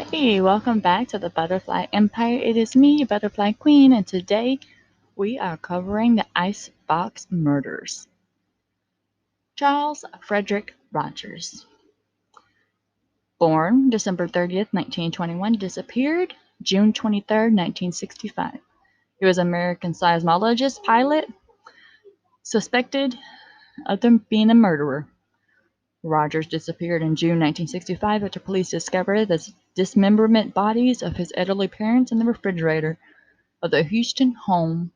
Hey, welcome back to the Butterfly Empire. It is me, Butterfly Queen, and today we are covering the Icebox Murders. Charles Frederick Rogers. Born December 30th, 1921, disappeared June 23rd, 1965. He was an American seismologist pilot, suspected of being a murderer. Rogers disappeared in June 1965 after police discovered the dismemberment bodies of his elderly parents in the refrigerator of the Houston home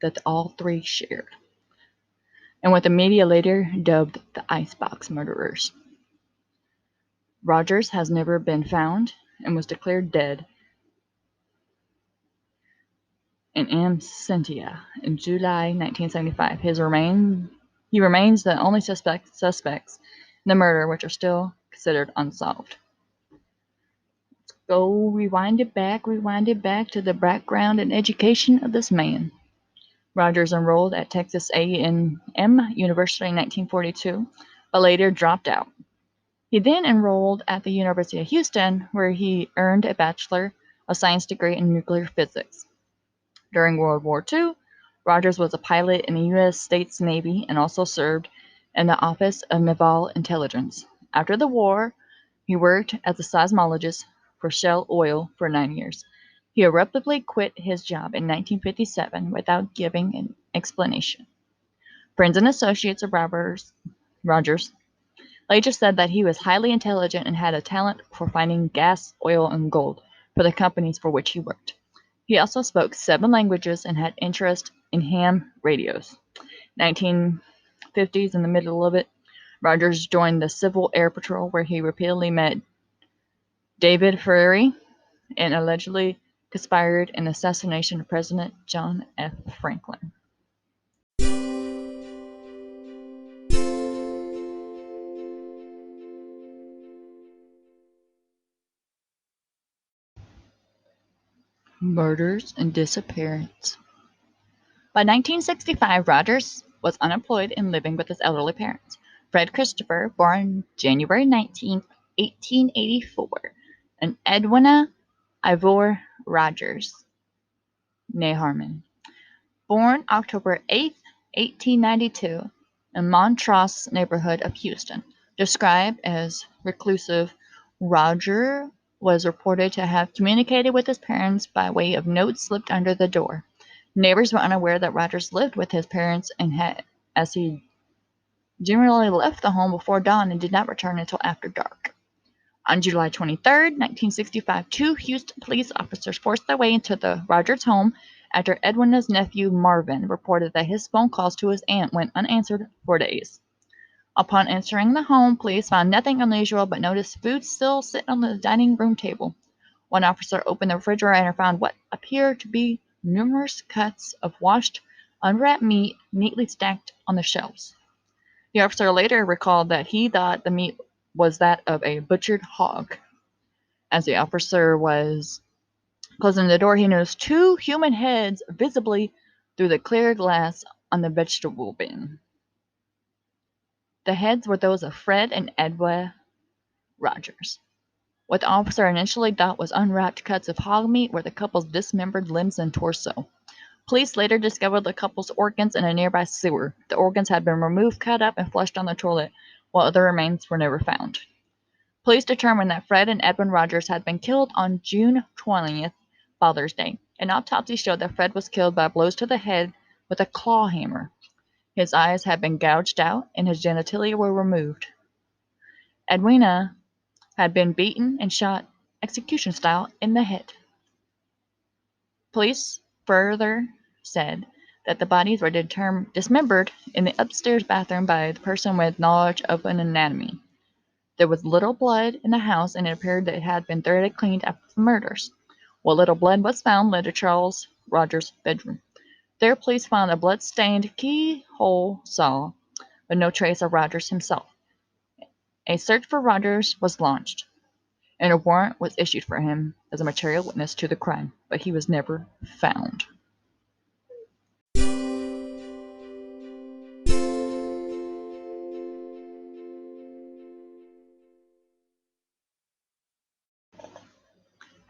that all three shared, and what the media later dubbed the Icebox Murderers. Rogers has never been found and was declared dead in absentia in July 1975. He remains the only suspects in the murder, which are still considered unsolved. Go rewind it back to the background and education of this man. Rogers enrolled at Texas A&M University in 1942, but later dropped out. He then enrolled at the University of Houston, where he earned a Bachelor of Science degree in nuclear physics. During World War II, Rogers was a pilot in the U.S. States Navy and also served in the Office of Naval Intelligence. After the war, he worked as a seismologist for Shell Oil for 9 years. He abruptly quit his job in 1957 without giving an explanation. Friends and associates of Rogers later said that he was highly intelligent and had a talent for finding gas, oil, and gold for the companies for which he worked. He also spoke 7 languages and had interest in ham radios. 1950s, in the middle of it, Rogers joined the Civil Air Patrol, where he repeatedly met David Ferrier and allegedly conspired in the assassination of President John F. Franklin. Murders and disappearance. By 1965, Rogers was unemployed and living with his elderly parents. Fred Christopher, born January 19, 1884, and Edwina Ivor Rogers, née Harmon, born October 8, 1892, in Montrose neighborhood of Houston. Described as reclusive, Roger was reported to have communicated with his parents by way of notes slipped under the door. Neighbors were unaware that Rogers lived with his parents as he generally left the home before dawn and did not return until after dark. On July 23, 1965, 2 Houston police officers forced their way into the Rogers home after Edwina's nephew Marvin reported that his phone calls to his aunt went unanswered for days. Upon entering the home, police found nothing unusual but noticed food still sitting on the dining room table. One officer opened the refrigerator and found what appeared to be numerous cuts of washed, unwrapped meat neatly stacked on the shelves. The officer later recalled that he thought the meat was that of a butchered hog. As the officer was closing the door, he noticed 2 human heads visibly through the clear glass on the vegetable bin. The heads were those of Fred and Edwina Rogers. What the officer initially thought was unwrapped cuts of hog meat were the couple's dismembered limbs and torso. Police later discovered the couple's organs in a nearby sewer. The organs had been removed, cut up, and flushed down the toilet, while other remains were never found. Police determined that Fred and Edwin Rogers had been killed on June 20th, Father's Day. An autopsy showed that Fred was killed by blows to the head with a claw hammer. His eyes had been gouged out, and his genitalia were removed. Edwina had been beaten and shot execution style in the head. Police further said that the bodies were dismembered in the upstairs bathroom by the person with knowledge of an anatomy. There was little blood in the house, and it appeared that it had been thoroughly cleaned after the murders. What little blood was found led to Charles Rogers' bedroom. There, police found a blood-stained keyhole saw, but no trace of Rogers himself. A search for Rogers was launched, and a warrant was issued for him as a material witness to the crime, but he was never found.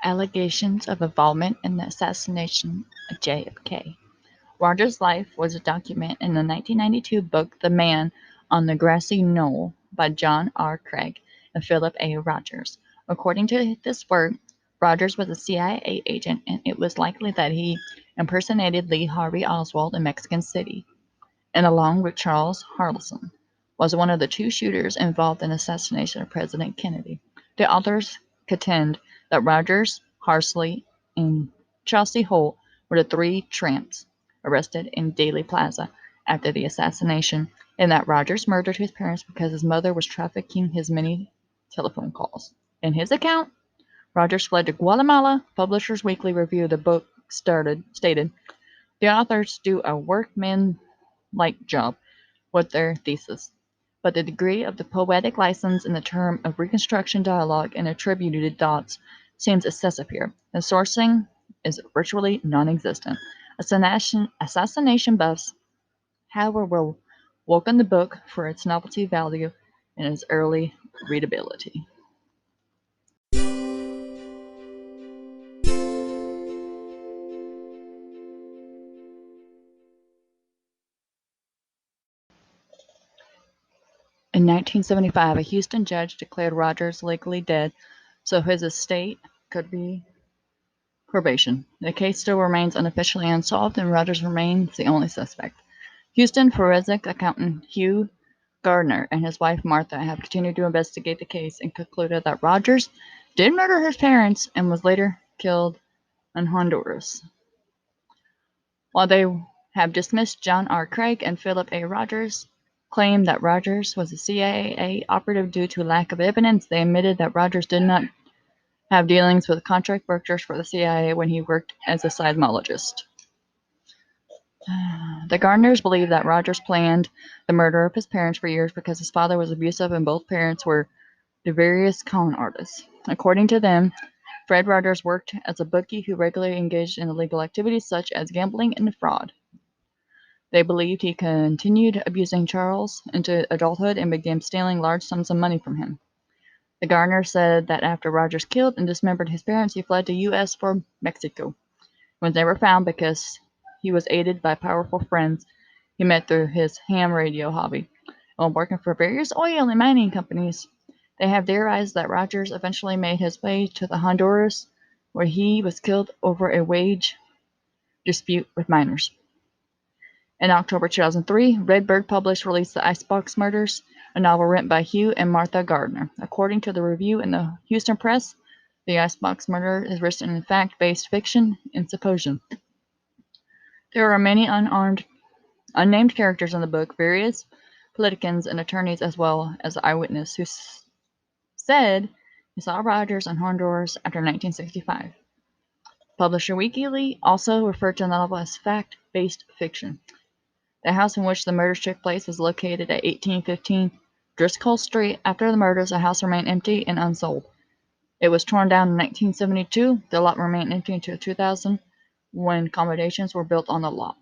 allegations of involvement in the assassination of JFK. Rogers' life was documented in the 1992 book The Man on the Grassy Knoll by John R. Craig and Philip A. Rogers. According to this work, Rogers was a CIA agent, and it was likely that he impersonated Lee Harvey Oswald in Mexican City, and along with Charles Harrelson, was one of the two shooters involved in the assassination of President Kennedy. The authors contend that Rogers, Harsley, and Chelsea Holt were the three tramps arrested in Dealey Plaza after the assassination, and that Rogers murdered his parents because his mother was trafficking his many telephone calls. In his account, Rogers fled to Guatemala. Publishers Weekly review of the book stated, the authors do a workman-like job with their thesis, but the degree of the poetic license in the term of reconstruction dialogue and attributed dots seems excessive here. The sourcing is virtually non-existent. Assassination buffs, however, will welcome the book for its novelty value and its early readability. In 1975, a Houston judge declared Rogers legally dead so his estate could be probation. The case still remains unofficially unsolved, and Rogers remains the only suspect. Houston forensic accountant Hugh Gardner and his wife Martha have continued to investigate the case and concluded that Rogers did murder his parents and was later killed in Honduras. While they have dismissed John R. Craig and Philip A. Rogers' claim that Rogers was a CIA operative due to lack of evidence, they admitted that Rogers did not have dealings with contract workers for the CIA when he worked as a seismologist. The Gardners believe that Rogers planned the murder of his parents for years because his father was abusive and both parents were the various con artists. According to them, Fred Rogers worked as a bookie who regularly engaged in illegal activities such as gambling and fraud. They believed he continued abusing Charles into adulthood and began stealing large sums of money from him. The Gardner said that after Rogers killed and dismembered his parents, he fled to U.S. for Mexico. He was never found because he was aided by powerful friends he met through his ham radio hobby. While working for various oil and mining companies, they have theorized that Rogers eventually made his way to the Honduras, where he was killed over a wage dispute with miners. In October 2003, Redbird released The Icebox Murders, a novel written by Hugh and Martha Gardner. According to the review in the Houston Press, The Icebox Murder is written in fact-based fiction and supposition. There are many unnamed characters in the book, various politicians and attorneys, as well as an eyewitness who said he saw Rogers in Honduras after 1965. Publisher Weekly also referred to the novel as fact-based fiction. The house in which the murders took place was located at 1815 Driscoll Street. After the murders, the house remained empty and unsold. It was torn down in 1972. The lot remained empty until 2000, when accommodations were built on the lot.